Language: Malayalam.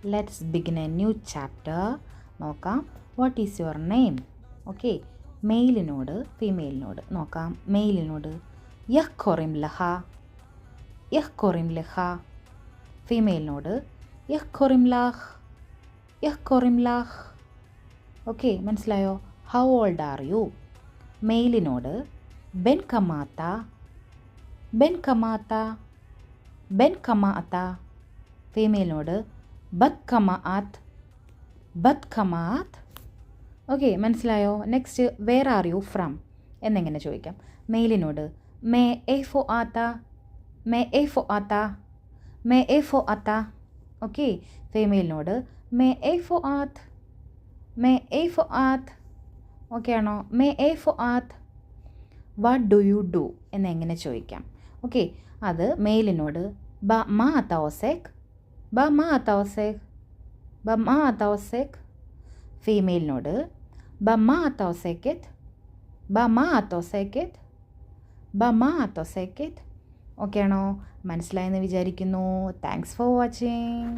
Let's begin a new chapter. നോക്കാം. What is your name? Okay, മെയിലിനോട് ഫീമെയിലിനോട് നോക്കാം. മെയിലിനോട് യഹ് കൊറിം ലഹ, യഹ് കൊറിം ലഹ. ഫീമെയിലിനോട് യഹ് കൊറിം ലാഹ്, യഹ് കൊറിം ലാഹ്. ഓക്കെ, മനസ്സിലായോ? How old are you? മെയിലിനോട് ബെൻ കമാത്ത, ബെൻ കമാത്ത, ബെൻ കമാത്ത. ഫീമെയിലിനോട് ബത് കമാഅത്ത്, ബത് കമാഅത്ത്. ഓക്കെ, മനസ്സിലായോ? Next, where are you from എന്നെങ്ങനെ ചോദിക്കാം. മെയിലിനോട് മേ എ ഫോ ആത്ത, മേ എ ഫോ ആത്ത, മേ എ ഫോ ആത്ത. ഓക്കെ, ഫീമെയിലിനോട് മേ എ ഫോ ആത്ത്, മേ എ ഫോ ആത്ത്. ഓക്കെ ആണോ? മേ എ ഫോ ആത്ത്. വാട്ട് ഡു യു ഡു എന്നെങ്ങനെ ചോദിക്കാം. ഓക്കെ, അത് മെയിലിനോട് ബ മാ തൗസേക്ക്, ബ മാ തൗസേക്ക്, ബ മാ തൗസേക്ക്. ഫീമെയിലിനോട് ബ മാ തൗസേക്കറ്റ്, ബ മാ തൗസേക്കറ്റ്, ബ മാ തൗസേക്കറ്റ്. ഓക്കെ ആണോ? മനസ്സിലായെന്ന് വിചാരിക്കുന്നു. Thanks for watching.